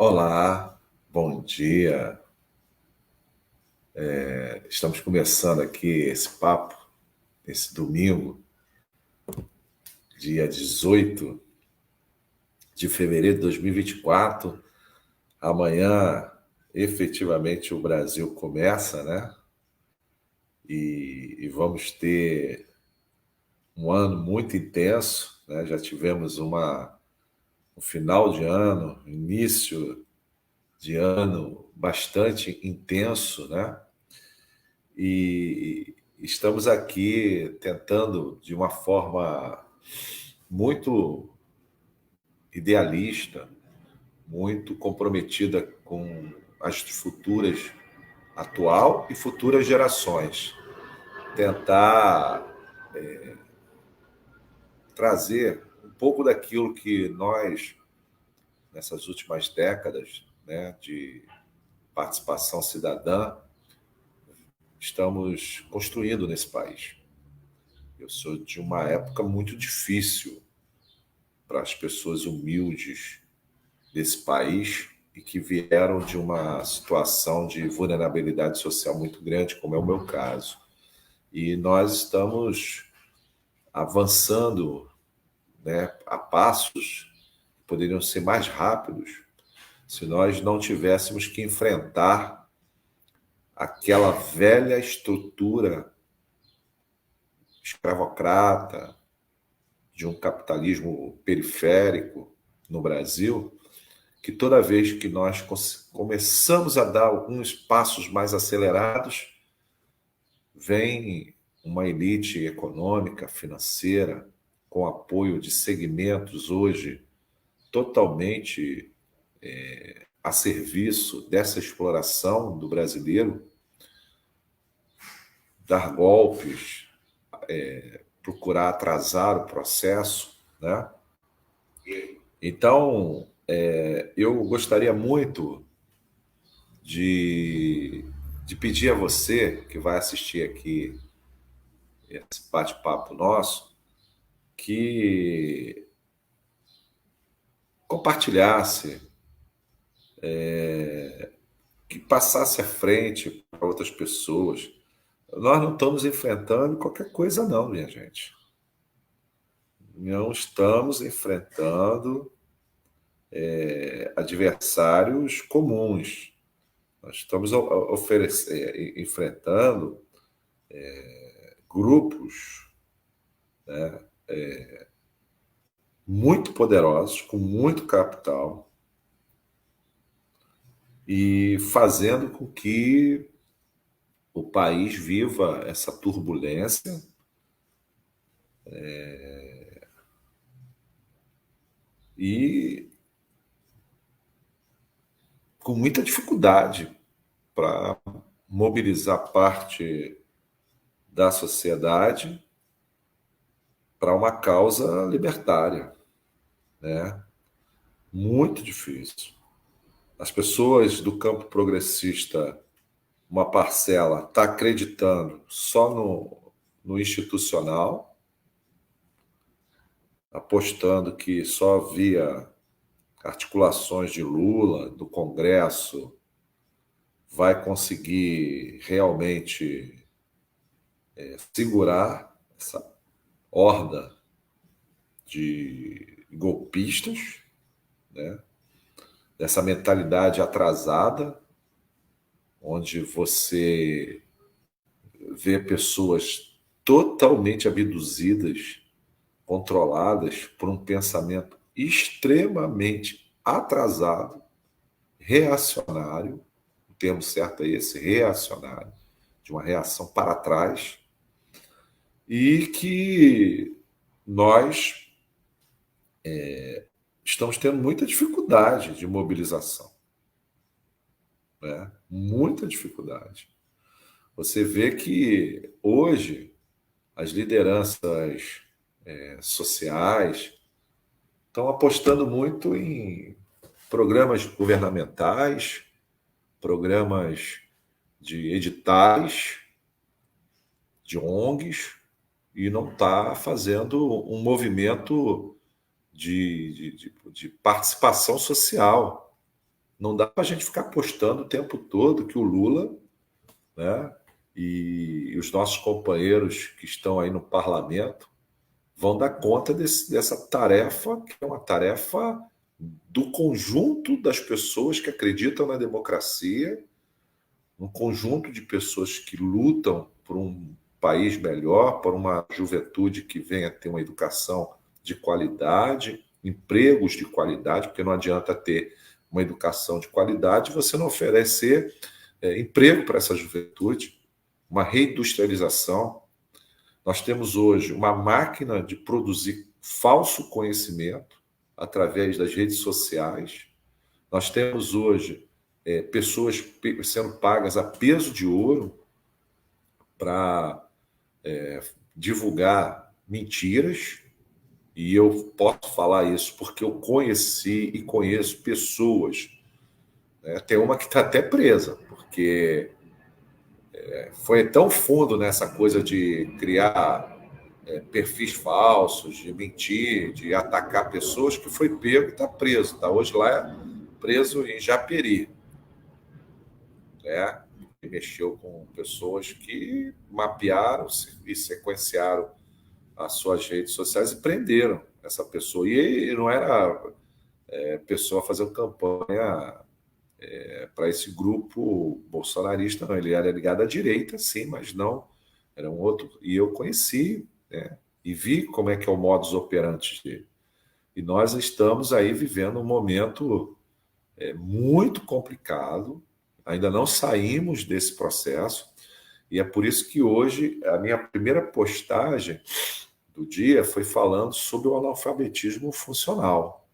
Olá, bom dia. Estamos começando aqui esse papo, esse domingo, dia 18 de fevereiro de 2024. Amanhã, efetivamente, o Brasil começa, né? E vamos ter um ano muito intenso, né? Já tivemos um final de ano, início de ano bastante intenso, né? E estamos aqui tentando, de uma forma muito idealista, muito comprometida com as futuras, atual e futuras gerações, tentar trazer um pouco daquilo que nós, nessas últimas décadas, né, de participação cidadã, estamos construindo nesse país. Eu sou de uma época muito difícil para as pessoas humildes desse país e que vieram de uma situação de vulnerabilidade social muito grande, como é o meu caso. E nós estamos avançando, né, a passos que poderiam ser mais rápidos se nós não tivéssemos que enfrentar aquela velha estrutura escravocrata de um capitalismo periférico no Brasil, que toda vez que nós começamos a dar alguns passos mais acelerados, vem uma elite econômica, financeira, com apoio de segmentos hoje totalmente a serviço dessa exploração do brasileiro, dar golpes, procurar atrasar o processo, né? Então, eu gostaria muito de, de pedir a você que vai assistir aqui esse bate-papo nosso, que compartilhasse, que passasse à frente para outras pessoas. Nós não estamos enfrentando qualquer coisa, não, minha gente. Não estamos enfrentando adversários comuns. Nós estamos enfrentando grupos muito poderosos, com muito capital, e fazendo com que o país viva essa turbulência e com muita dificuldade para mobilizar parte da sociedade para uma causa libertária, né? Muito difícil. As pessoas do campo progressista, uma parcela, está acreditando só no institucional, apostando que só via articulações de Lula, do Congresso, vai conseguir realmente segurar essa horda de golpistas, né? Dessa mentalidade atrasada, onde você vê pessoas totalmente abduzidas, controladas por um pensamento extremamente atrasado, reacionário, o termo certo é esse, reacionário, de uma reação para trás, e que nós estamos tendo muita dificuldade de mobilização, né? Muita dificuldade. Você vê que hoje as lideranças sociais estão apostando muito em programas governamentais, programas de editais, de ONGs, e não está fazendo um movimento de participação social, Não dá para a gente ficar postando o tempo todo que o Lula, né, e os nossos companheiros que estão aí no parlamento vão dar conta dessa tarefa, que é uma tarefa do conjunto das pessoas que acreditam na democracia, um conjunto de pessoas que lutam por um país melhor, por uma juventude que venha ter uma educação de qualidade, empregos de qualidade, porque não adianta ter uma educação de qualidade e você não oferecer emprego para essa juventude, uma reindustrialização. Nós temos hoje uma máquina de produzir falso conhecimento através das redes sociais. Nós temos hoje pessoas sendo pagas a peso de ouro para divulgar mentiras, e eu posso falar isso porque eu conheci e conheço pessoas, né? Tem uma que está até presa, porque foi tão fundo nessa coisa de criar perfis falsos, de mentir, de atacar pessoas, que foi pego e está preso. Está hoje lá preso em Japeri, né? E mexeu com pessoas que mapearam e sequenciaram as suas redes sociais e prenderam essa pessoa. E não era pessoa fazendo campanha para esse grupo bolsonarista, não. Ele era ligado à direita, sim, mas não. Era um outro. E eu conheci, né, e vi como é que é o modus operandi dele. E nós estamos aí vivendo um momento muito complicado, ainda não saímos desse processo, e é por isso que hoje a minha primeira postagem do dia foi falando sobre o analfabetismo funcional.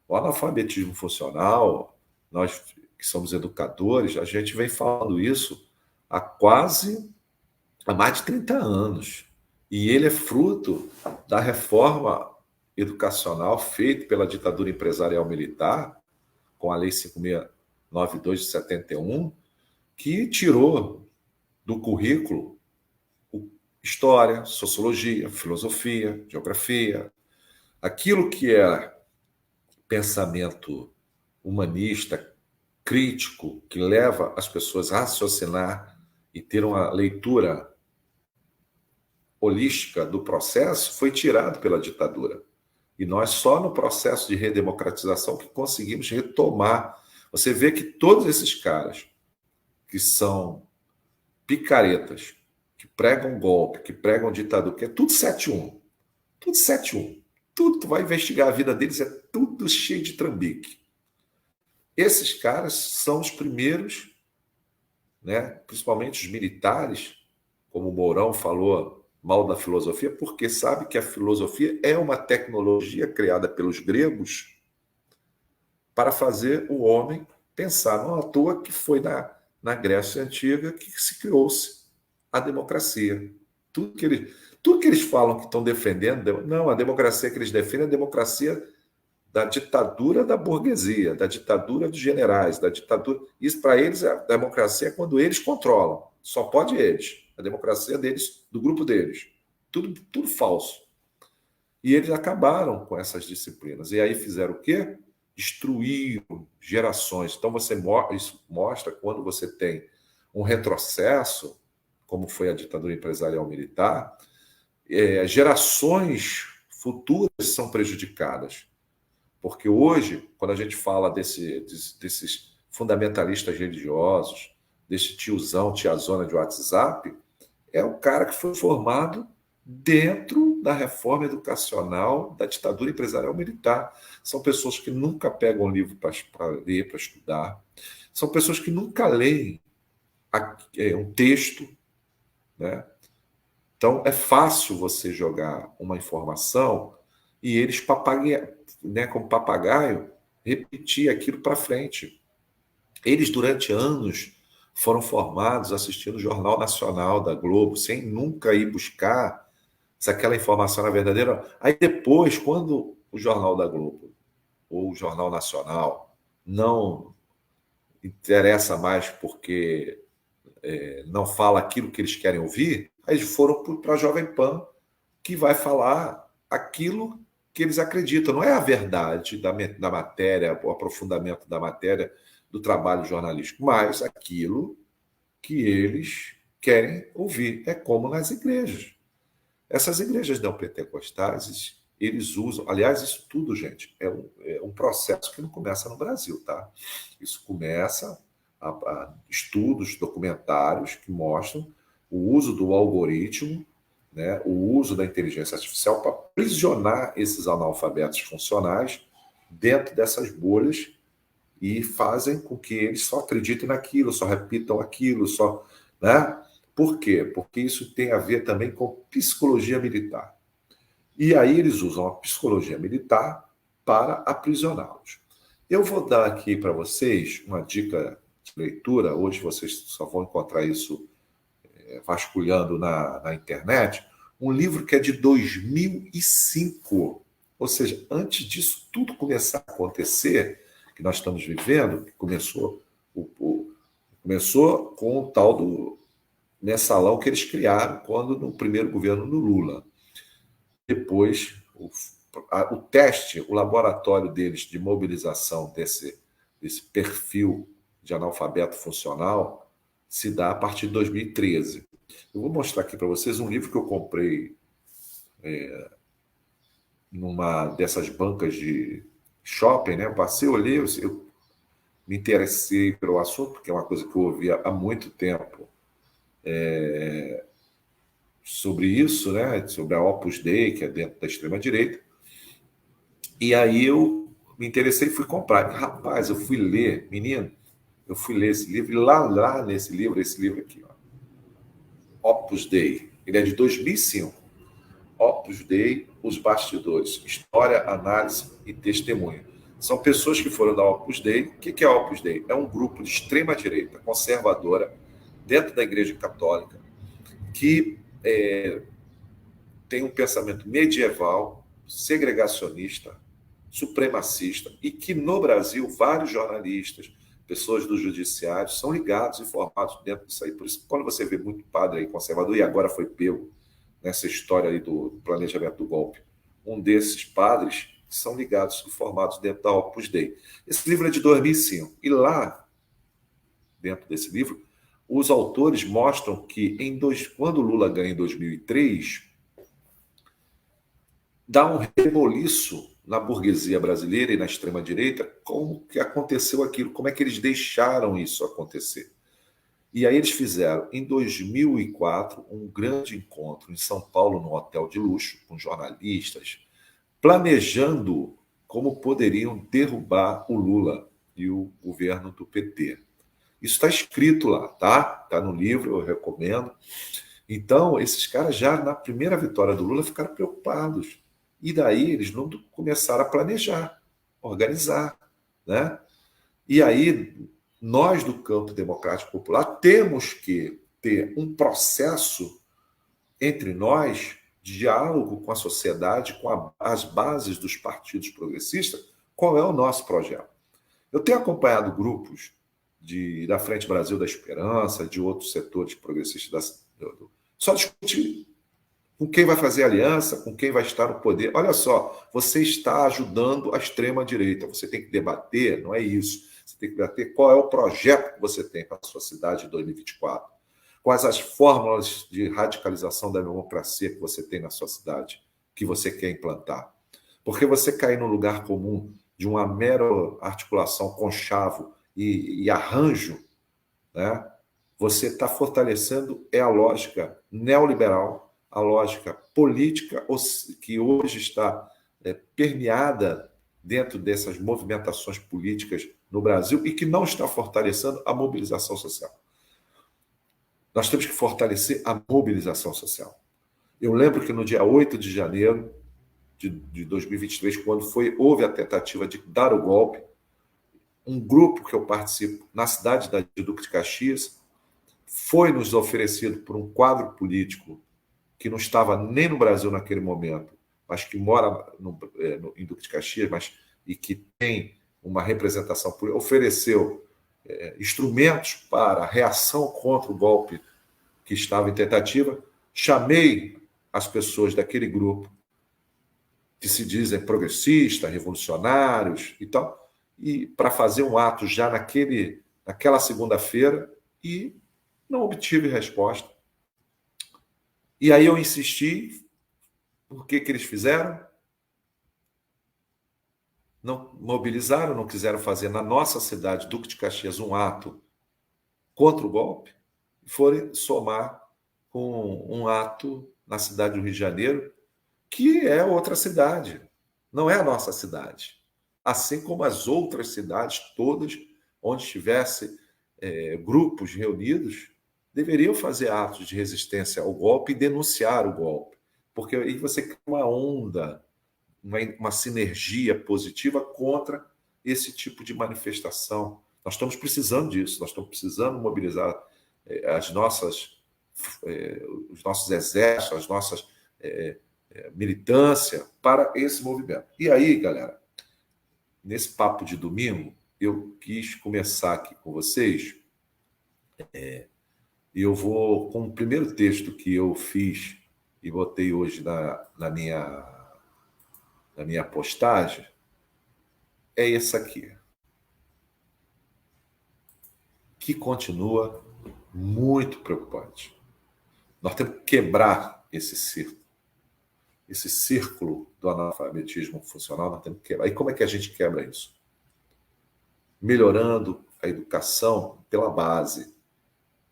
O analfabetismo funcional, nós que somos educadores, a gente vem falando isso há mais de 30 anos. E ele é fruto da reforma educacional feita pela ditadura empresarial militar, com a Lei 5692 de 71, que tirou do currículo história, sociologia, filosofia, geografia, aquilo que é pensamento humanista, crítico, que leva as pessoas a raciocinar e ter uma leitura holística do processo, foi tirado pela ditadura. E nós só no processo de redemocratização que conseguimos retomar. Você vê que todos esses caras que são picaretas, que pregam golpe, que pregam ditadura, que é tudo 7-1. Tudo 7-1. Tudo, tu vai investigar a vida deles, é tudo cheio de trambique. Esses caras são os primeiros, né, principalmente os militares, como o Mourão falou mal da filosofia, porque sabe que a filosofia é uma tecnologia criada pelos gregos para fazer o homem pensar. Não à toa que foi na Grécia Antiga que se criou-se a democracia. Tudo que eles falam que estão defendendo, não, a democracia que eles defendem é a democracia da ditadura da burguesia, da ditadura dos generais, da ditadura. Isso para eles, a democracia é quando eles controlam. Só pode eles. A democracia deles, do grupo deles. Tudo falso. E eles acabaram com essas disciplinas. E aí fizeram o quê? Destruíram gerações. Então isso mostra quando você tem um retrocesso, como foi a ditadura empresarial militar, gerações futuras são prejudicadas. Porque hoje, quando a gente fala desses fundamentalistas religiosos, desse tiazona de WhatsApp, é o cara que foi formado dentro da reforma educacional da ditadura empresarial militar. São pessoas que nunca pegam um livro para ler, para estudar. São pessoas que nunca leem um texto, né? Então, é fácil você jogar uma informação e eles né, como papagaio, repetir aquilo para frente. Eles, durante anos, foram formados assistindo o Jornal Nacional da Globo, sem nunca ir buscar se aquela informação era verdadeira. Aí depois, quando o Jornal da Globo ou o Jornal Nacional não interessa mais porque não fala aquilo que eles querem ouvir, aí eles foram para a Jovem Pan, que vai falar aquilo que eles acreditam. Não é a verdade da matéria, o aprofundamento da matéria, do trabalho jornalístico, mas aquilo que eles querem ouvir. É como nas igrejas. Essas igrejas neopentecostais, eles usam. Aliás, isso tudo, gente, é um processo que não começa no Brasil, tá? Isso começa a estudos, documentários que mostram o uso do algoritmo, né, o uso da inteligência artificial para aprisionar esses analfabetos funcionais dentro dessas bolhas e fazem com que eles só acreditem naquilo, só repitam aquilo, só, né? Por quê? Porque isso tem a ver também com psicologia militar. E aí eles usam a psicologia militar para aprisioná-los. Eu vou dar aqui para vocês uma dica de leitura. Hoje vocês só vão encontrar isso vasculhando na internet. Um livro que é de 2005. Ou seja, antes disso tudo começar a acontecer, que nós estamos vivendo, que começou com o tal do mensalão que eles criaram quando no primeiro governo do Lula. Depois, o teste, o laboratório deles de mobilização desse perfil de analfabeto funcional se dá a partir de 2013. Eu vou mostrar aqui para vocês um livro que eu comprei numa dessas bancas de shopping, né? Eu passei, olhei, eu me interessei pelo assunto, porque é uma coisa que eu ouvia há muito tempo sobre isso, né? Sobre a Opus Dei, que é dentro da extrema-direita. E aí eu me interessei e fui comprar. Rapaz, eu fui ler, menino, eu fui ler esse livro, e lá nesse livro, esse livro aqui, ó, Opus Dei, ele é de 2005. Opus Dei, Os Bastidores, História, Análise e Testemunho. São pessoas que foram da Opus Dei. O que é a Opus Dei? É um grupo de extrema-direita, conservadora, dentro da Igreja Católica, que tem um pensamento medieval, segregacionista, supremacista, e que no Brasil vários jornalistas, pessoas do judiciário, são ligados e formados dentro disso aí. Por isso, quando você vê muito padre aí conservador, e agora foi pego nessa história aí do planejamento do golpe, um desses padres são ligados e formados dentro da Opus Dei. Esse livro é de 2005. E lá, dentro desse livro, os autores mostram que quando Lula ganha em 2003, dá um reboliço na burguesia brasileira e na extrema-direita, como que aconteceu aquilo, como é que eles deixaram isso acontecer. E aí eles fizeram, em 2004, um grande encontro em São Paulo, num hotel de luxo, com jornalistas, planejando como poderiam derrubar o Lula e o governo do PT. Isso está escrito lá, tá? Está no livro, eu recomendo. Então, esses caras já na primeira vitória do Lula ficaram preocupados. E daí eles não começaram a planejar, organizar, né? E aí nós do campo democrático popular temos que ter um processo entre nós de diálogo com a sociedade, com as bases dos partidos progressistas. Qual é o nosso projeto? Eu tenho acompanhado grupos da Frente Brasil da Esperança, de outros setores progressistas, só discutir com quem vai fazer aliança, com quem vai estar no poder. Olha só, você está ajudando a extrema-direita. Você tem que debater, não é isso. Você tem que debater qual é o projeto que você tem para a sua cidade em 2024. Quais as fórmulas de radicalização da democracia que você tem na sua cidade, que você quer implantar. Porque você cair no lugar comum de uma mera articulação conchavo e arranjo, né? Você está fortalecendo a lógica neoliberal, a lógica política que hoje está permeada dentro dessas movimentações políticas no Brasil e que não está fortalecendo a mobilização social. Nós temos que fortalecer a mobilização social. Eu lembro que no dia 8 de janeiro de 2023, quando houve a tentativa de dar o golpe, um grupo que eu participo na cidade de Duque de Caxias foi nos oferecido por um quadro político que não estava nem no Brasil naquele momento, mas que mora em Duque de Caxias, e que tem uma representação política, ofereceu instrumentos para a reação contra o golpe que estava em tentativa. Chamei as pessoas daquele grupo, que se dizem progressistas, revolucionários e tal, e para fazer um ato já naquela segunda-feira e não obtive resposta. E aí eu insisti, o que eles fizeram? Não mobilizaram, não quiseram fazer na nossa cidade, Duque de Caxias, um ato contra o golpe, e foram somar com um ato na cidade do Rio de Janeiro, que é outra cidade, não é a nossa cidade. Assim como as outras cidades todas, onde tivesse grupos reunidos, deveriam fazer atos de resistência ao golpe e denunciar o golpe, porque aí você cria uma onda, uma sinergia positiva contra esse tipo de manifestação. Nós estamos precisando disso, nós estamos precisando mobilizar as nossas, os nossos exércitos, as nossas militância para esse movimento. E aí, galera, nesse papo de domingo, eu quis começar aqui com vocês, e eu vou com o primeiro texto que eu fiz e botei hoje na minha postagem, é esse aqui, que continua muito preocupante. Nós temos que quebrar esse círculo do analfabetismo funcional, nós temos que quebrar. E como é que a gente quebra isso? Melhorando a educação pela base,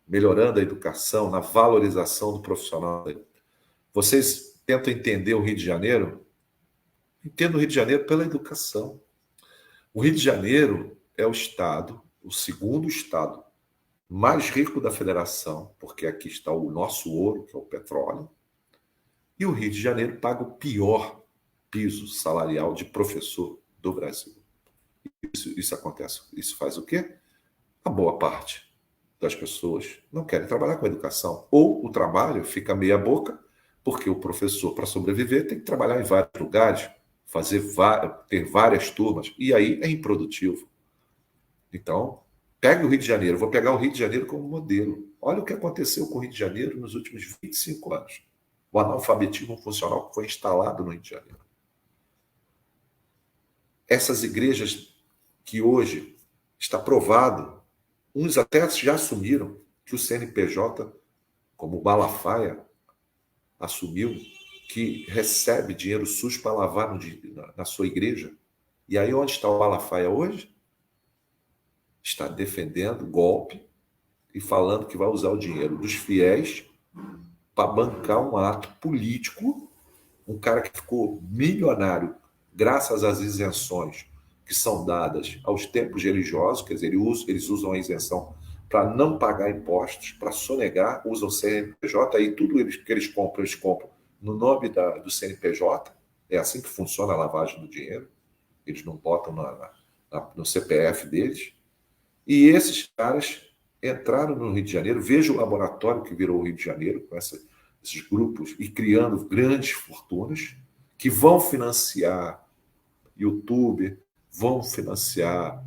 melhorando a educação na valorização do profissional. Vocês tentam entender o Rio de Janeiro? Entendo o Rio de Janeiro pela educação. O Rio de Janeiro é o segundo estado mais rico da federação, porque aqui está o nosso ouro, que é o petróleo, e o Rio de Janeiro paga o pior piso salarial de professor do Brasil. Isso acontece. Isso faz o quê? A boa parte das pessoas não querem trabalhar com educação. Ou o trabalho fica meia boca, porque o professor, para sobreviver, tem que trabalhar em vários lugares, ter várias turmas, e aí é improdutivo. Então, pegue o Rio de Janeiro. Vou pegar o Rio de Janeiro como modelo. Olha o que aconteceu com o Rio de Janeiro nos últimos 25 anos. O analfabetismo funcional que foi instalado no Rio de Janeiro. Essas igrejas que hoje está provado, uns até já assumiram que o CNPJ, como o Malafaia assumiu, que recebe dinheiro SUS para lavar na sua igreja. E aí onde está o Malafaia hoje? Está defendendo golpe e falando que vai usar o dinheiro dos fiéis para bancar um ato político, um cara que ficou milionário graças às isenções que são dadas aos templos religiosos, quer dizer, eles usam a isenção para não pagar impostos, para sonegar, usam o CNPJ, aí tudo que eles compram no nome do CNPJ, é assim que funciona a lavagem do dinheiro, eles não botam no CPF deles, e esses caras entraram no Rio de Janeiro, veja o laboratório que virou o Rio de Janeiro, com esses grupos, e criando grandes fortunas, que vão financiar YouTube, vão financiar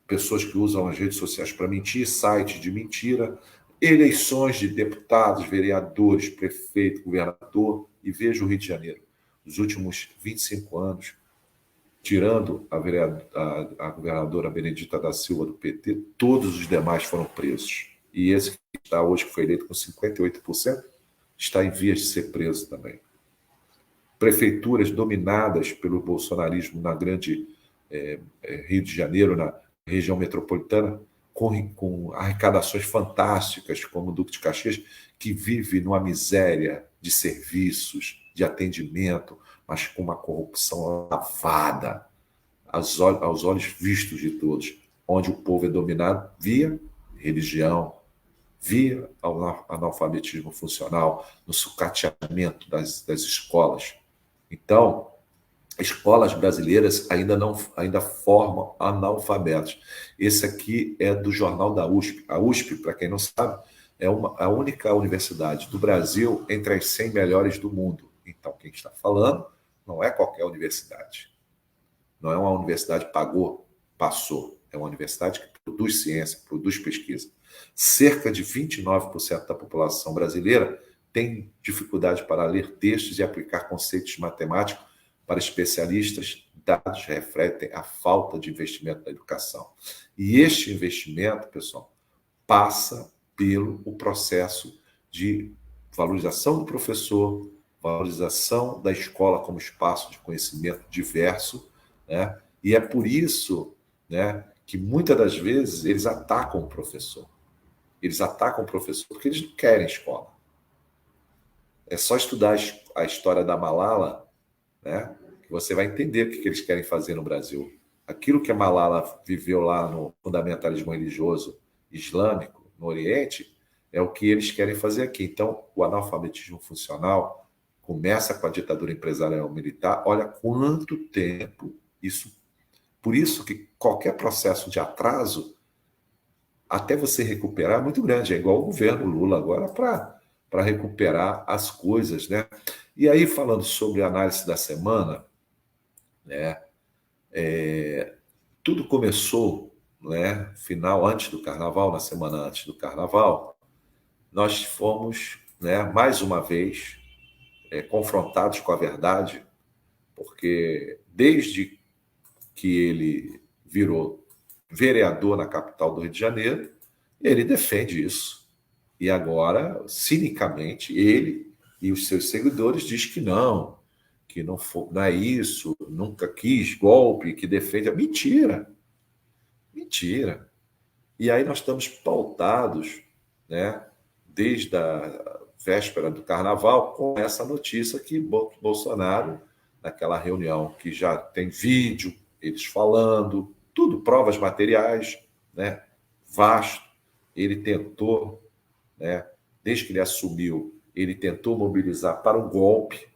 pessoas que usam as redes sociais para mentir, sites de mentira, eleições de deputados, vereadores, prefeito, governador, e veja o Rio de Janeiro. Nos últimos 25 anos, tirando a governadora Benedita da Silva do PT, todos os demais foram presos. E esse que está hoje, que foi eleito com 58%, está em vias de ser preso também. Prefeituras dominadas pelo bolsonarismo na grande Rio de Janeiro, na região metropolitana, com arrecadações fantásticas, como o Duque de Caxias, que vive numa miséria de serviços, de atendimento, mas com uma corrupção lavada, aos olhos vistos de todos, onde o povo é dominado via religião, via analfabetismo funcional, no sucateamento das escolas. Então, escolas brasileiras ainda formam analfabetos. Esse aqui é do jornal da USP. A USP, para quem não sabe, é a única universidade do Brasil entre as 100 melhores do mundo. Então, quem está falando não é qualquer universidade. Não é uma universidade que passou. É uma universidade que produz ciência, produz pesquisa. Cerca de 29% da população brasileira tem dificuldade para ler textos e aplicar conceitos matemáticos para especialistas dados refletem a falta de investimento na educação. E este investimento, pessoal, passa pelo o processo de valorização do professor, valorização da escola como espaço de conhecimento diverso, né? E é por isso, né, que muitas das vezes eles atacam o professor. Eles atacam o professor porque eles não querem escola. É só estudar a história da Malala, né, que você vai entender o que eles querem fazer no Brasil. Aquilo que a Malala viveu lá no fundamentalismo religioso islâmico, no Oriente, é o que eles querem fazer aqui. Então, o analfabetismo funcional começa com a ditadura empresarial militar. Olha quanto tempo isso... Por isso que qualquer processo de atraso, até você recuperar, é muito grande. É igual o governo Lula agora para recuperar as coisas, né? E aí, falando sobre a análise da semana, né? Tudo começou, né? Final, antes do Carnaval, na semana antes do Carnaval, nós fomos, né, mais uma vez, confrontados com a verdade, porque desde que ele virou vereador na capital do Rio de Janeiro, ele defende isso. E agora, cinicamente, ele e os seus seguidores diz que não é isso, nunca quis golpe, que defende. Mentira! Mentira! E aí nós estamos pautados, né, desde a véspera do Carnaval, com essa notícia que Bolsonaro, naquela reunião que já tem vídeo, eles falando, tudo, provas materiais, né, vasto, ele tentou, né, desde que ele assumiu, ele tentou mobilizar para um golpe,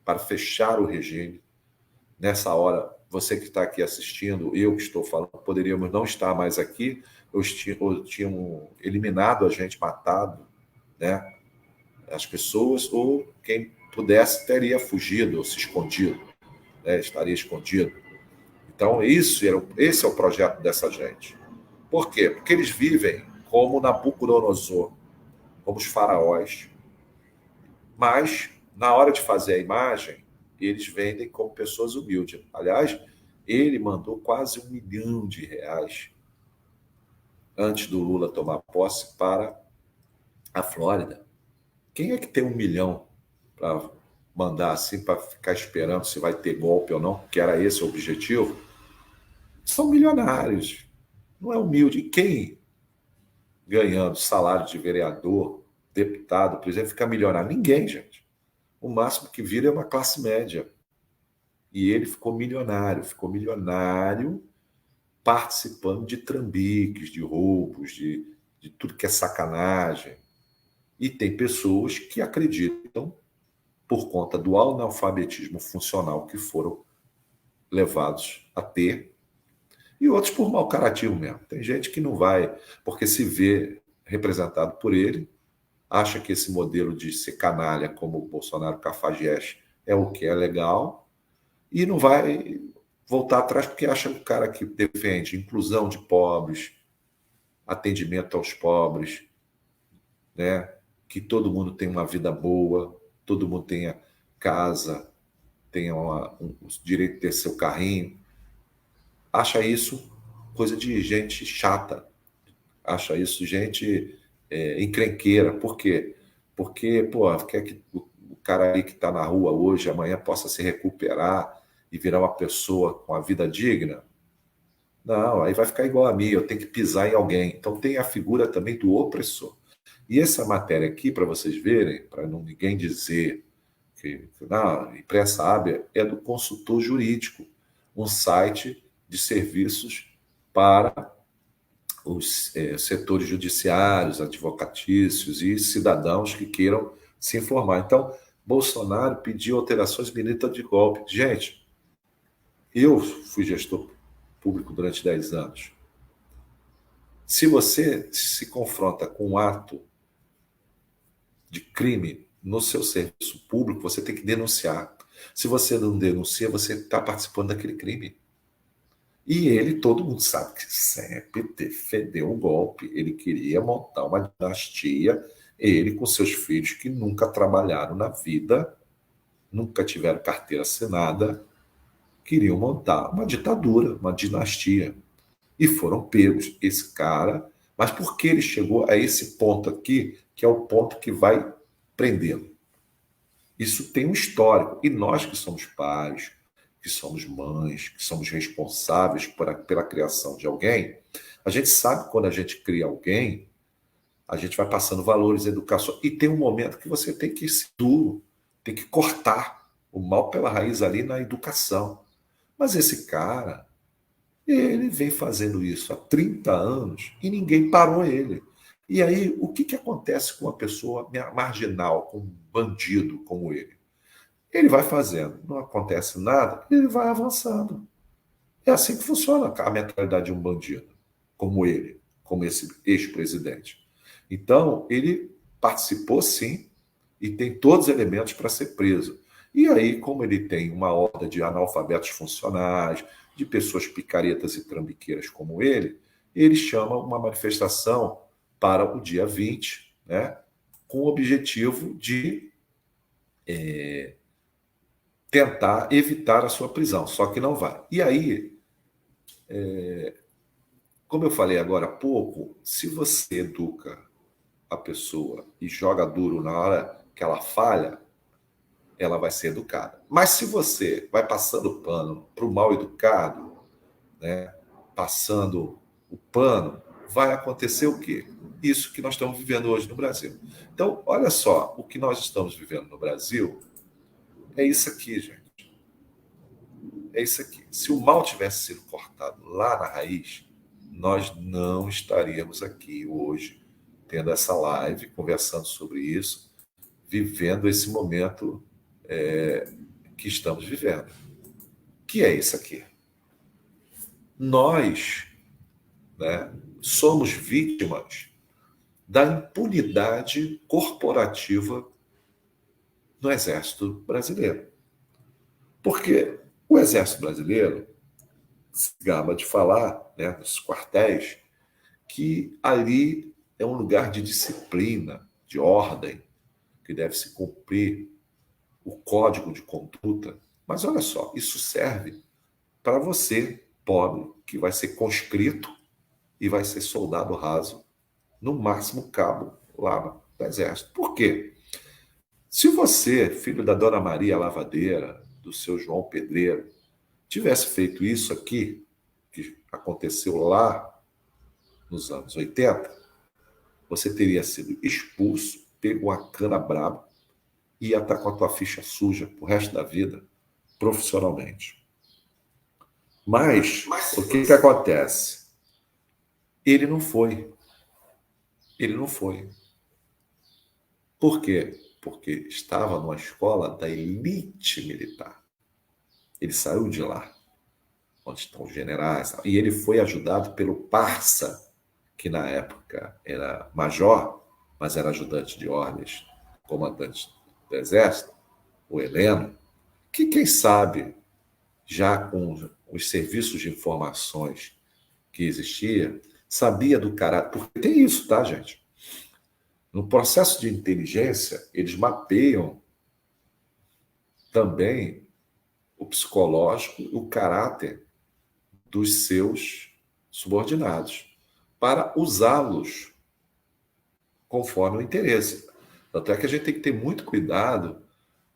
para fechar o regime. Nessa hora, você que está aqui assistindo, eu que estou falando, poderíamos não estar mais aqui, ou tinham eliminado a gente, matado, né, as pessoas, ou quem pudesse teria fugido ou se escondido, né, estaria escondido. Então, esse é o projeto dessa gente. Por quê? Porque eles vivem como Nabucodonosor, como os faraós, mas, na hora de fazer a imagem, eles vendem como pessoas humildes. Aliás, ele mandou quase R$ 1 milhão antes do Lula tomar posse para a Flórida. Quem é que tem 1 milhão para mandar assim, para ficar esperando se vai ter golpe ou não, que era esse o objetivo? São milionários, não é humilde. E quem ganhando salário de vereador, deputado, presidente, fica milionário? Ninguém, gente. O máximo que vira é uma classe média. E ele ficou milionário participando de trambiques, de roubos, de tudo que é sacanagem. E tem pessoas que acreditam, por conta do analfabetismo funcional que foram levados a ter, e outros por mau caratismo mesmo. Tem gente que não vai, porque se vê representado por ele, acha que esse modelo de ser canalha, como o Bolsonaro cafajeste, é o que é legal, e não vai voltar atrás porque acha que o cara que defende inclusão de pobres, atendimento aos pobres, né, que todo mundo tem uma vida boa, todo mundo tenha casa, tenha o direito de ter seu carrinho, acha isso coisa de gente chata, acha isso gente encrenqueira. Por quê? Porque, pô, quer que o cara aí que está na rua hoje, amanhã possa se recuperar e virar uma pessoa com a vida digna? Não, aí vai ficar igual a mim, eu tenho que pisar em alguém. Então tem a figura também do opressor. E essa matéria aqui, para vocês verem, para ninguém dizer que não, a imprensa hábil, é do Consultor Jurídico, um site de serviços para os setores judiciários, advocatícios e cidadãos que queiram se informar. Então, Bolsonaro pediu alterações militantes de golpe. Gente, eu fui gestor público durante 10 anos. Se você se confronta com um ato de crime no seu serviço público, você tem que denunciar. Se você não denuncia, você está participando daquele crime. E ele, todo mundo sabe que sempre defendeu o golpe. Ele queria montar uma dinastia, ele com seus filhos que nunca trabalharam na vida, nunca tiveram carteira assinada, queriam montar uma ditadura, uma dinastia. E foram pegos. Esse cara. Mas por que ele chegou a esse ponto aqui, que é o ponto que vai prendê-lo? Isso tem um histórico. E nós que somos pais, que somos mães, que somos responsáveis pela criação de alguém, a gente sabe que quando a gente cria alguém, a gente vai passando valores, educação. E tem um momento que você tem que ser duro, tem que cortar o mal pela raiz ali na educação. Mas esse cara, ele vem fazendo isso há 30 anos e ninguém parou ele. E aí, o que acontece com uma pessoa marginal, com um bandido como ele? Ele vai fazendo, não acontece nada, ele vai avançando. É assim que funciona a mentalidade de um bandido, como ele, como esse ex-presidente. Então, ele participou sim e tem todos os elementos para ser preso. E aí, como ele tem uma horda de analfabetos funcionais, de pessoas picaretas e trambiqueiras como ele chama uma manifestação para o dia 20, né, com o objetivo de tentar evitar a sua prisão, só que não vai. E aí, como eu falei agora há pouco, se você educa a pessoa e joga duro na hora que ela falha, ela vai ser educada. Mas se você vai passando pano para o mal educado, né, passando o pano, vai acontecer o quê? Isso que nós estamos vivendo hoje no Brasil. Então, olha só, o que nós estamos vivendo no Brasil é isso aqui, gente. É isso aqui. Se o mal tivesse sido cortado lá na raiz, nós não estaríamos aqui hoje tendo essa live, conversando sobre isso, vivendo esse momento que estamos vivendo. Que é isso aqui. Nós, né, somos vítimas da impunidade corporativa no Exército Brasileiro. Porque o Exército Brasileiro se gaba de falar, né, nos quartéis, que ali é um lugar de disciplina, de ordem, que deve se cumprir o código de conduta. Mas olha só, isso serve para você, pobre, que vai ser conscrito e vai ser soldado raso, no máximo cabo lá no Exército. Por quê? Se você, filho da Dona Maria Lavadeira, do seu João Pedreiro, tivesse feito isso aqui, que aconteceu lá nos anos 80, você teria sido expulso, pego uma cana braba e ia estar com a tua ficha suja pro resto da vida, profissionalmente. Mas o que acontece? Ele não foi. Ele não foi. Por quê? Porque estava numa escola da elite militar. Ele saiu de lá, onde estão os generais, e ele foi ajudado pelo Parça, que na época era major, mas era ajudante de ordens, comandante do Exército, o Heleno, que, quem sabe, já com os serviços de informações que existia, sabia do caráter. Porque tem isso, tá, gente? No processo de inteligência, eles mapeiam também o psicológico, o caráter dos seus subordinados, para usá-los conforme o interesse. Tanto é que a gente tem que ter muito cuidado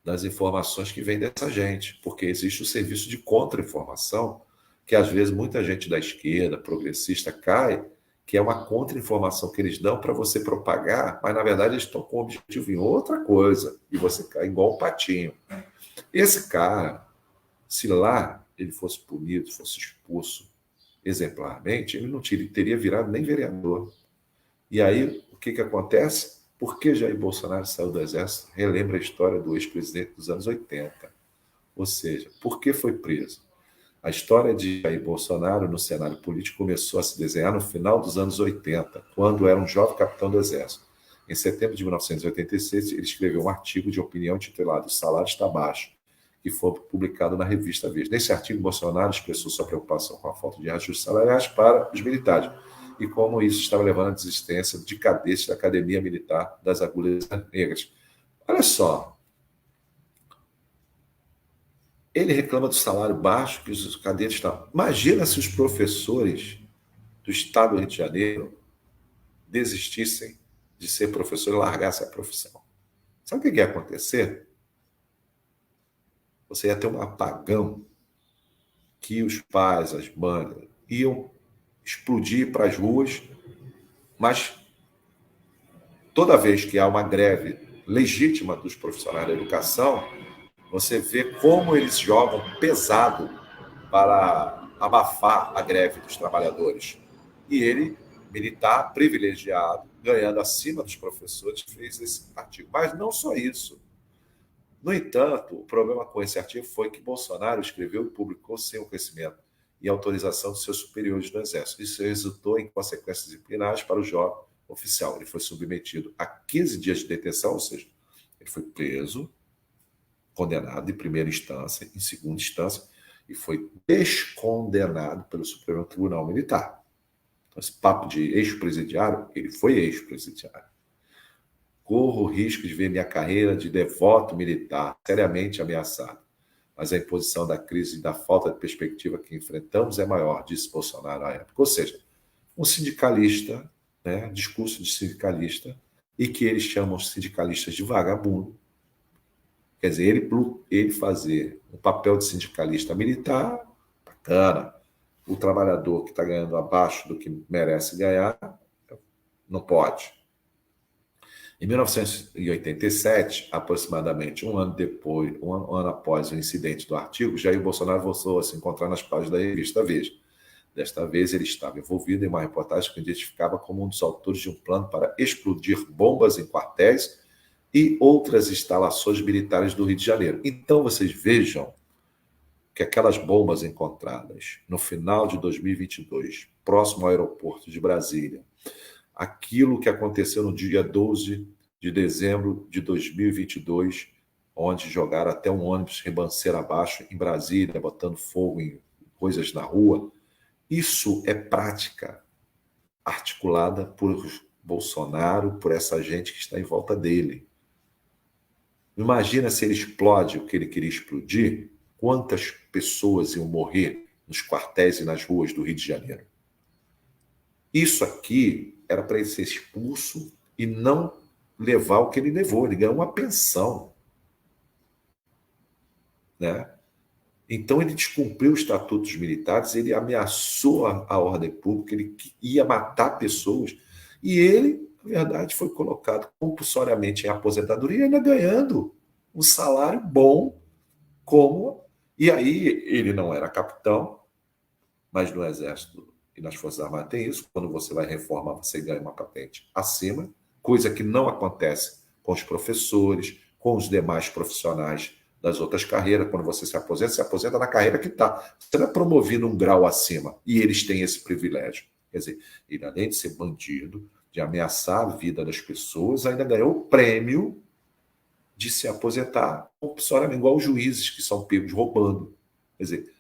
das informações que vêm dessa gente, porque existe o serviço de contra-informação, que às vezes muita gente da esquerda, progressista, cai, que é uma contra-informação que eles dão para você propagar, mas na verdade eles estão com o objetivo em outra coisa, e você cai igual um patinho. Esse cara, se lá ele fosse punido, fosse expulso exemplarmente, ele não teria virado nem vereador. E aí, o que acontece? Por que Jair Bolsonaro saiu do Exército? Relembra a história do ex-presidente dos anos 80. Ou seja, por que foi preso? A história de Jair Bolsonaro no cenário político começou a se desenhar no final dos anos 80, quando era um jovem capitão do Exército. Em setembro de 1986, ele escreveu um artigo de opinião intitulado "O Salário Está Baixo", que foi publicado na revista Veja. Nesse artigo, Bolsonaro expressou sua preocupação com a falta de reajustes salariais para os militares e como isso estava levando à desistência de cadetes da Academia Militar das Agulhas Negras. Olha só, Ele reclama do salário baixo, que os cadeiras estão. Imagina se os professores do estado do Rio de Janeiro desistissem de ser professor e largassem a profissão. Sabe o que ia acontecer? Você ia ter um apagão que os pais, as mães, iam explodir para as ruas, mas toda vez que há uma greve legítima dos profissionais da educação, você vê como eles jogam pesado para abafar a greve dos trabalhadores. E ele, militar, privilegiado, ganhando acima dos professores, fez esse artigo. Mas não só isso. No entanto, o problema com esse artigo foi que Bolsonaro escreveu e publicou sem o conhecimento e autorização de seus superiores do Exército. Isso resultou em consequências disciplinares para o jovem oficial. Ele foi submetido a 15 dias de detenção, ou seja, ele foi preso, condenado em primeira instância, em segunda instância, e foi descondenado pelo Supremo Tribunal Militar. Então, esse papo de ex-presidiário, ele foi ex-presidiário. Corro o risco de ver minha carreira de devoto militar seriamente ameaçada, mas a imposição da crise e da falta de perspectiva que enfrentamos é maior, disse Bolsonaro à época. Ou seja, um sindicalista, né, discurso de sindicalista, e que eles chamam os sindicalistas de vagabundo. Quer dizer, ele fazer um papel de sindicalista militar, bacana. O trabalhador que está ganhando abaixo do que merece ganhar, não pode. Em 1987, aproximadamente um ano após o incidente do artigo, Jair Bolsonaro voltou a se encontrar nas páginas da revista Veja. Desta vez, ele estava envolvido em uma reportagem que o identificava como um dos autores de um plano para explodir bombas em quartéis e outras instalações militares do Rio de Janeiro. Então, vocês vejam que aquelas bombas encontradas no final de 2022, próximo ao aeroporto de Brasília, aquilo que aconteceu no dia 12 de dezembro de 2022, onde jogaram até um ônibus ribanceiro abaixo em Brasília, botando fogo em coisas na rua, isso é prática articulada por Bolsonaro, por essa gente que está em volta dele. Imagina se ele explode o que ele queria explodir, quantas pessoas iam morrer nos quartéis e nas ruas do Rio de Janeiro. Isso aqui era para ele ser expulso e não levar o que ele levou. Ele ganhou uma pensão, né? Então ele descumpriu o Estatuto dos Militares, ele ameaçou a ordem pública, ele ia matar pessoas, e ele, na verdade, foi colocado compulsoriamente em aposentadoria, ainda ganhando um salário bom, e aí ele não era capitão, mas no Exército e nas Forças Armadas tem isso, quando você vai reformar, você ganha uma patente acima, coisa que não acontece com os professores, com os demais profissionais das outras carreiras. Quando você se aposenta na carreira que está. Você não é promovido um grau acima, e eles têm esse privilégio. Quer dizer, ele, além de ser bandido, de ameaçar a vida das pessoas, ainda ganhou o prêmio de se aposentar compulsoriamente, igual os juízes que são pegos roubando. Quer dizer,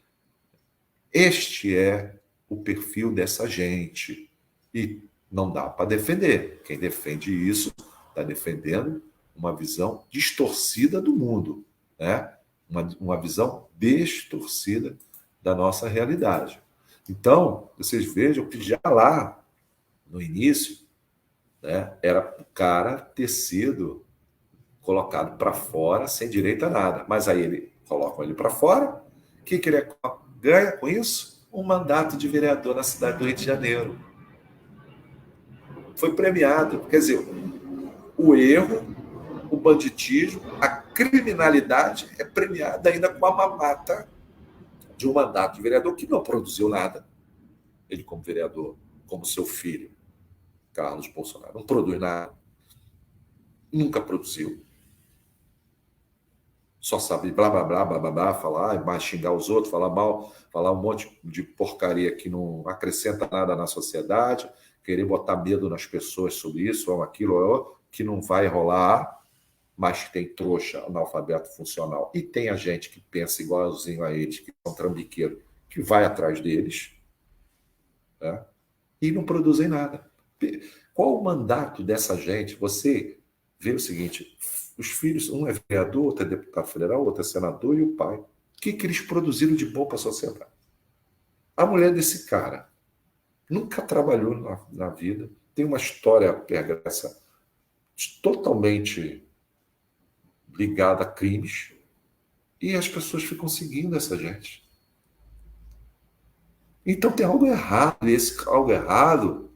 este é o perfil dessa gente. E não dá para defender. Quem defende isso está defendendo uma visão distorcida do mundo, né? Uma visão distorcida da nossa realidade. Então, vocês vejam que já lá, no início, né, era o cara ter sido colocado para fora sem direito a nada. Mas aí ele colocam ele para fora. O que ele ganha com isso? Um mandato de vereador na cidade do Rio de Janeiro. Foi premiado. Quer dizer, o erro, o banditismo, a criminalidade é premiada ainda com a mamata de um mandato de vereador que não produziu nada. Ele, como vereador, como seu filho, Carlos Bolsonaro, não produz nada. Nunca produziu. Só sabe blá, blá, blá, blá, blá, blá, falar, mais xingar os outros, falar mal, falar um monte de porcaria que não acrescenta nada na sociedade, querer botar medo nas pessoas sobre isso, ou aquilo, ou que não vai rolar, mas tem trouxa, analfabeto funcional. E tem a gente que pensa igualzinho a eles, que são trambiqueiros, que vai atrás deles, né? E não produzem nada. Qual o mandato dessa gente? Você vê o seguinte, os filhos, um é vereador, outro é deputado federal, outro é senador, e o pai. que eles produziram de bom para a sociedade? A mulher desse cara nunca trabalhou na vida, tem uma história perversa totalmente ligada a crimes, e as pessoas ficam seguindo essa gente. Então tem algo errado, e esse algo errado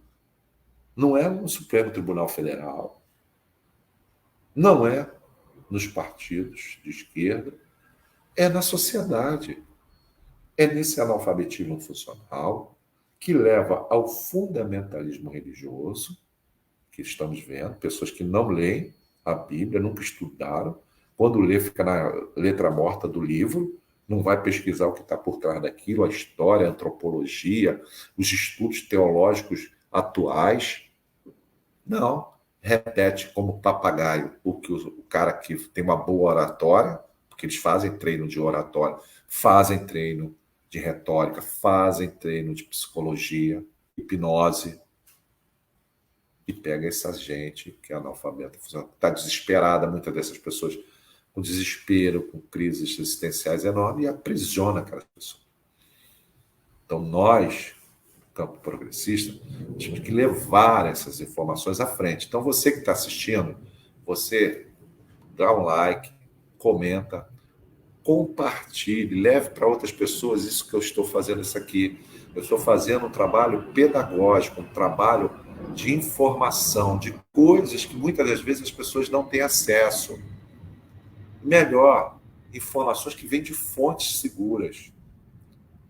não é no Supremo Tribunal Federal, não é nos partidos de esquerda, é na sociedade. É nesse analfabetismo funcional que leva ao fundamentalismo religioso, que estamos vendo, pessoas que não leem a Bíblia, nunca estudaram, quando lê, fica na letra morta do livro, não vai pesquisar o que está por trás daquilo, a história, a antropologia, os estudos teológicos atuais. Não, repete como papagaio o que o cara que tem uma boa oratória, porque eles fazem treino de oratória, fazem treino de retórica, fazem treino de psicologia, hipnose, e pega essa gente que é analfabeta, está desesperada, muitas dessas pessoas com desespero, com crises existenciais enormes, e aprisiona aquelas pessoas. Então, nós, campo progressista, temos que levar essas informações à frente. Então, você que está assistindo, você dá um like, comenta, compartilhe, leve para outras pessoas isso que eu estou fazendo isso aqui. Eu estou fazendo um trabalho pedagógico, um trabalho de informação, de coisas que muitas das vezes as pessoas não têm acesso. Melhor, informações que vêm de fontes seguras.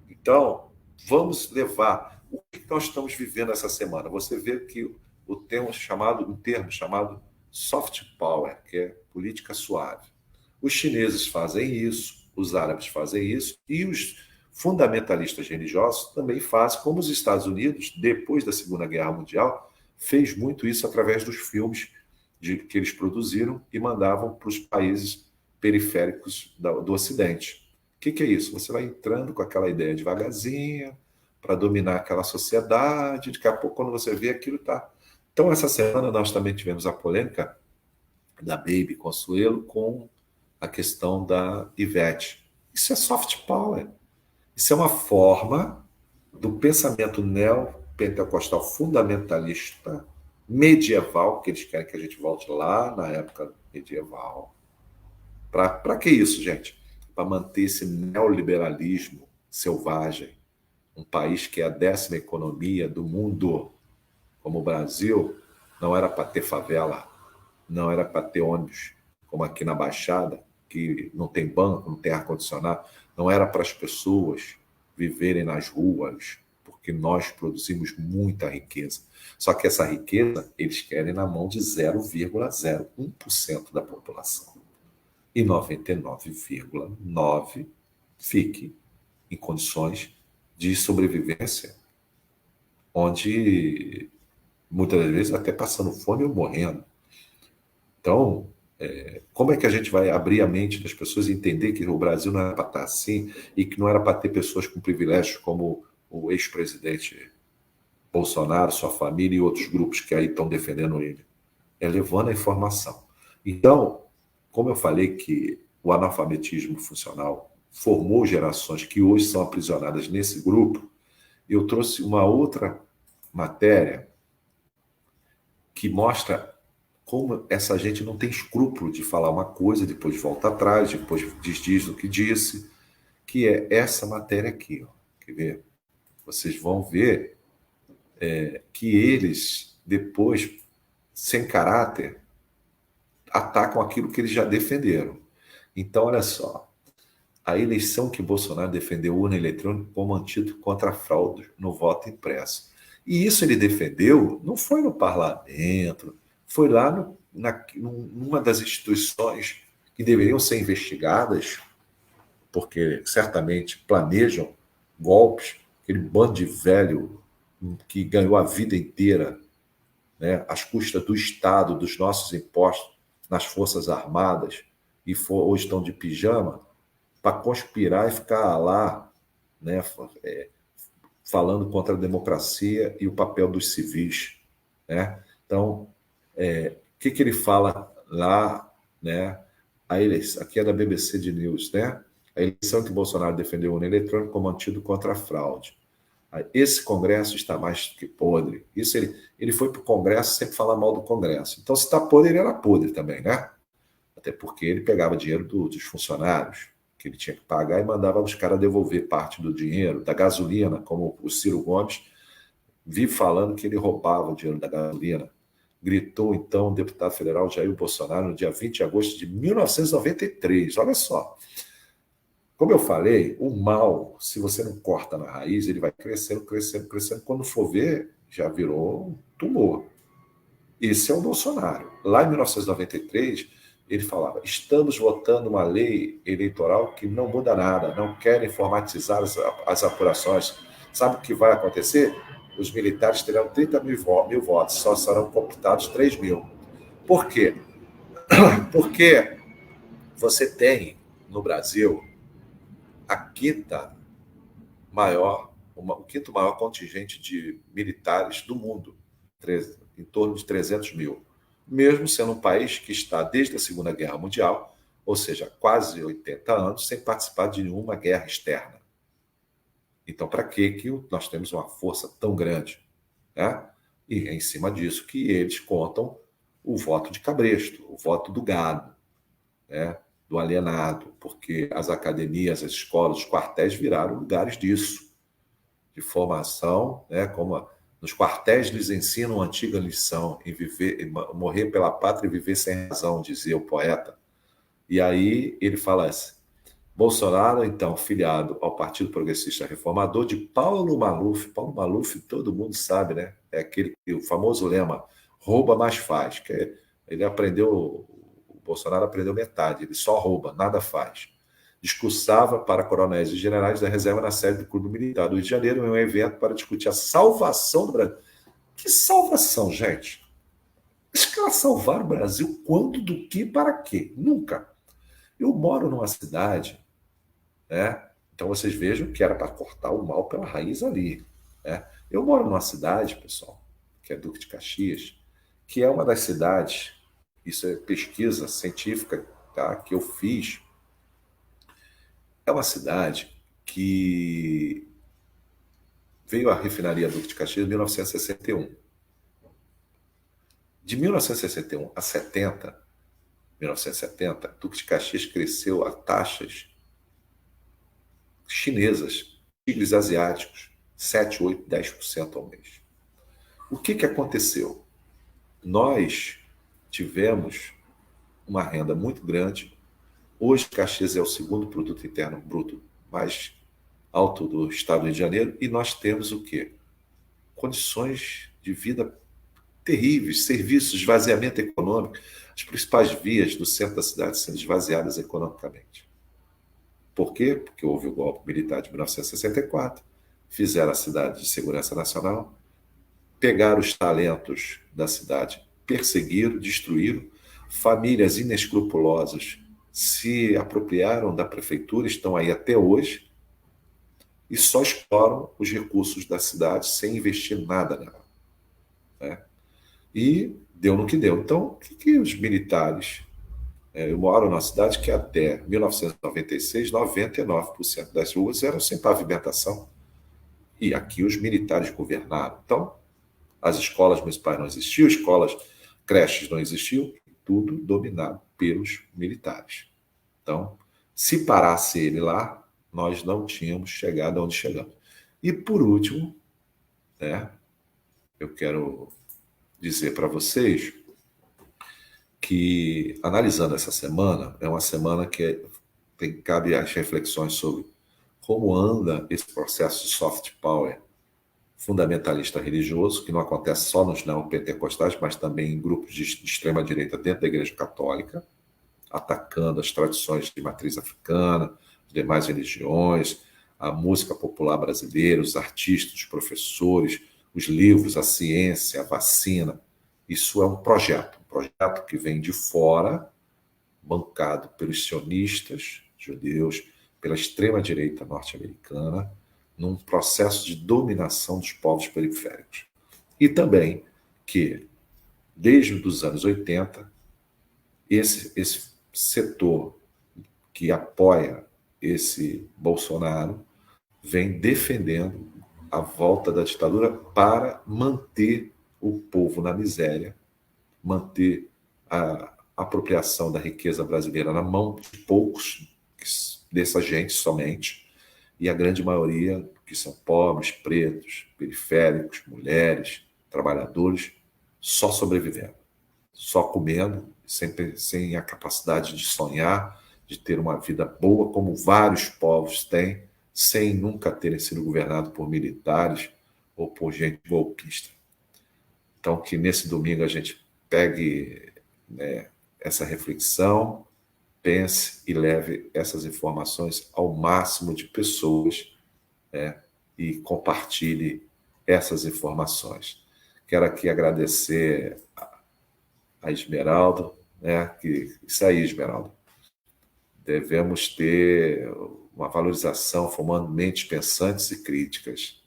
Então, vamos levar. O que nós estamos vivendo essa semana? Você vê que um termo chamado soft power, que é política suave. Os chineses fazem isso, os árabes fazem isso, e os fundamentalistas religiosos também fazem, como os Estados Unidos, depois da Segunda Guerra Mundial, fez muito isso através dos filmes que eles produziram e mandavam para os países periféricos do Ocidente. O que é isso? Você vai entrando com aquela ideia devagarzinho, para dominar aquela sociedade, daqui a pouco, quando você vê, aquilo está. Então, essa semana nós também tivemos a polêmica da Baby Consuelo com a questão da Ivete. Isso é soft power. Isso é uma forma do pensamento neopentecostal fundamentalista medieval, que eles querem que a gente volte lá na época medieval. Para que isso, gente? Para manter esse neoliberalismo selvagem. Um país que é a 10ª economia do mundo, como o Brasil, não era para ter favela, não era para ter ônibus, como aqui na Baixada, que não tem banco, não tem ar-condicionado, não era para as pessoas viverem nas ruas, porque nós produzimos muita riqueza. Só que essa riqueza eles querem na mão de 0,01% da população. E 99,9% fique em condições de sobrevivência, onde muitas das vezes até passando fome ou morrendo. Então, como é que a gente vai abrir a mente das pessoas e entender que o Brasil não era para estar assim e que não era para ter pessoas com privilégios como o ex-presidente Bolsonaro, sua família e outros grupos que aí estão defendendo ele? É levando a informação. Então, como eu falei que o analfabetismo funcional formou gerações que hoje são aprisionadas nesse grupo, eu trouxe uma outra matéria que mostra como essa gente não tem escrúpulo de falar uma coisa, depois volta atrás, depois diz o que disse, que é essa matéria aqui. Ó. Quer ver? Vocês vão ver que eles, depois, sem caráter, atacam aquilo que eles já defenderam. Então, olha só, a eleição que Bolsonaro defendeu, urna eletrônica, como antídoto contra a fraude no voto impresso. E isso ele defendeu, não foi no parlamento, foi lá numa das instituições que deveriam ser investigadas, porque certamente planejam golpes, aquele bando de velho que ganhou a vida inteira, né, às custas do Estado, dos nossos impostos, nas Forças Armadas, e hoje estão de pijama, para conspirar e ficar lá, né, falando contra a democracia e o papel dos civis. Né? Então, o que ele fala lá, né? Aqui é da BBC de News, né? a eleição que Bolsonaro defendeu o urna eletrônica como antídoto contra a fraude. Esse Congresso está mais que podre. Isso ele foi para o Congresso sempre falar mal do Congresso. Então, se está podre, ele era podre também, né? Até porque ele pegava dinheiro dos funcionários, que ele tinha que pagar, e mandava os caras devolver parte do dinheiro, da gasolina, como o Ciro Gomes vive falando que ele roubava o dinheiro da gasolina. Gritou, então, o deputado federal Jair Bolsonaro no dia 20 de agosto de 1993. Olha só. Como eu falei, o mal, se você não corta na raiz, ele vai crescendo, crescendo, crescendo. Quando for ver, já virou um tumor. Esse é o Bolsonaro. Lá em 1993, ele falava: estamos votando uma lei eleitoral que não muda nada, não quer informatizar as apurações. Sabe o que vai acontecer? Os militares terão 30 mil votos, só serão computados 3 mil. Por quê? Porque você tem, no Brasil, a quinta maior, o quinto maior contingente de militares do mundo, em torno de 300 mil. Mesmo sendo um país que está desde a Segunda Guerra Mundial, ou seja, quase 80 anos, sem participar de nenhuma guerra externa. Então, para que nós temos uma força tão grande? Né? E é em cima disso que eles contam o voto de cabresto, o voto do gado, né? Do alienado, porque as academias, as escolas, os quartéis viraram lugares disso, de formação, né? Como nos quartéis lhes ensinam uma antiga lição, em viver, morrer pela pátria e viver sem razão, dizia o poeta. E aí ele fala assim: Bolsonaro, então, filiado ao Partido Progressista Reformador de Paulo Maluf. Paulo Maluf, todo mundo sabe, né? É aquele, o famoso lema, rouba mais faz, que ele aprendeu, o Bolsonaro aprendeu metade, ele só rouba, nada faz. Discursava para coronéis e generais da reserva na sede do Clube Militar do Rio de Janeiro, em um evento para discutir a salvação do Brasil. Que salvação, gente? Os caras salvaram o Brasil quando, do que, para quê? Nunca. Eu moro numa cidade, né? Então vocês vejam que era para cortar o mal pela raiz ali, né? Eu moro numa cidade, pessoal, que é Duque de Caxias, que é uma das cidades, isso é pesquisa científica, tá, que eu fiz, é uma cidade que veio à refinaria Duque de Caxias em 1961. De 1961 a 1970, Duque de Caxias cresceu a taxas chinesas, tigres asiáticos, 7, 8, 10% ao mês. O que aconteceu? Nós tivemos uma renda muito grande. Hoje, Caxias é o segundo produto interno bruto mais alto do estado do Rio de Janeiro, e nós temos o quê? Condições de vida terríveis, serviços, esvaziamento econômico, as principais vias do centro da cidade sendo esvaziadas economicamente. Por quê? Porque houve o golpe militar de 1964, fizeram a cidade de segurança nacional, pegaram os talentos da cidade, perseguiram, destruíram, famílias inescrupulosas se apropriaram da prefeitura, estão aí até hoje, e só exploram os recursos da cidade sem investir nada nela. Né? E deu no que deu. Então, o que os militares... Eu moro numa cidade que até 1996, 99% das ruas eram sem pavimentação. E aqui os militares governaram. Então, as escolas municipais não existiam, creches não existiam, tudo dominado pelos militares. Então, se parasse ele lá, nós não tínhamos chegado onde chegamos. E, por último, né, eu quero dizer para vocês que, analisando essa semana, é uma semana que cabe as reflexões sobre como anda esse processo de soft power fundamentalista religioso, que não acontece só nos neopentecostais, mas também em grupos de extrema-direita dentro da Igreja Católica, atacando as tradições de matriz africana, as demais religiões, a música popular brasileira, os artistas, os professores, os livros, a ciência, a vacina. Isso é um projeto que vem de fora, bancado pelos sionistas judeus, pela extrema-direita norte-americana, num processo de dominação dos povos periféricos. E também que, desde os anos 80, esse setor que apoia esse Bolsonaro vem defendendo a volta da ditadura para manter o povo na miséria, manter a apropriação da riqueza brasileira na mão de poucos, dessa gente somente, e a grande maioria, que são pobres, pretos, periféricos, mulheres, trabalhadores, só sobrevivendo, só comendo, sem a capacidade de sonhar, de ter uma vida boa, como vários povos têm, sem nunca terem sido governados por militares ou por gente golpista. Então, que nesse domingo a gente pegue, né, essa reflexão, pense e leve essas informações ao máximo de pessoas, né, e compartilhe essas informações. Quero aqui agradecer a Esmeralda, né, isso aí, Esmeralda. Devemos ter uma valorização, formando mentes pensantes e críticas,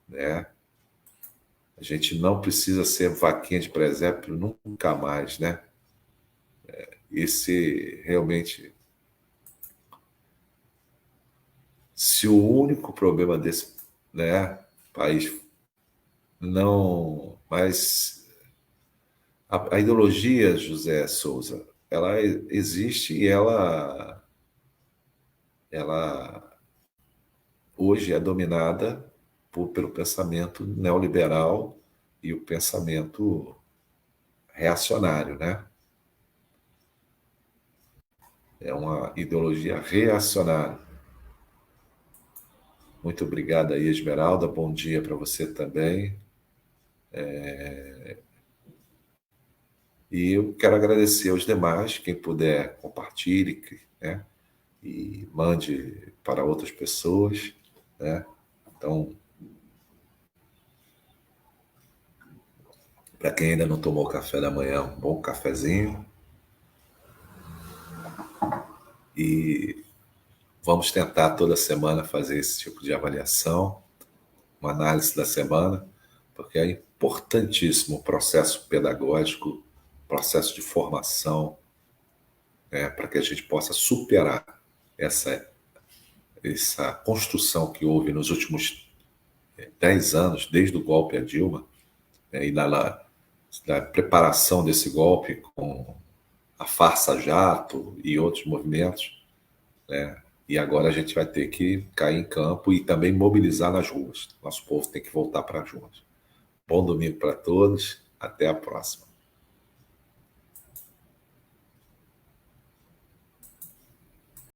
né? A gente não precisa ser vaquinha de presépio nunca mais, né? Esse realmente, se o único problema desse, né, país não, mas a ideologia, José Souza, ela existe e ela hoje é dominada pelo pensamento neoliberal e o pensamento reacionário, né? É uma ideologia reacionária. Muito obrigado aí, Esmeralda. Bom dia para você também. E eu quero agradecer aos demais, quem puder, compartilhe, né? E mande para outras pessoas, né? Então, para quem ainda não tomou café da manhã, um bom cafezinho. E vamos tentar toda semana fazer esse tipo de avaliação, uma análise da semana, porque é importantíssimo o processo pedagógico, processo de formação, né, para que a gente possa superar essa construção que houve nos últimos 10 anos, desde o golpe a Dilma, né, e da preparação desse golpe com a farsa jato e outros movimentos, né? E agora a gente vai ter que cair em campo e também mobilizar nas ruas. Nosso povo tem que voltar para as ruas. Bom domingo para todos. Até a próxima.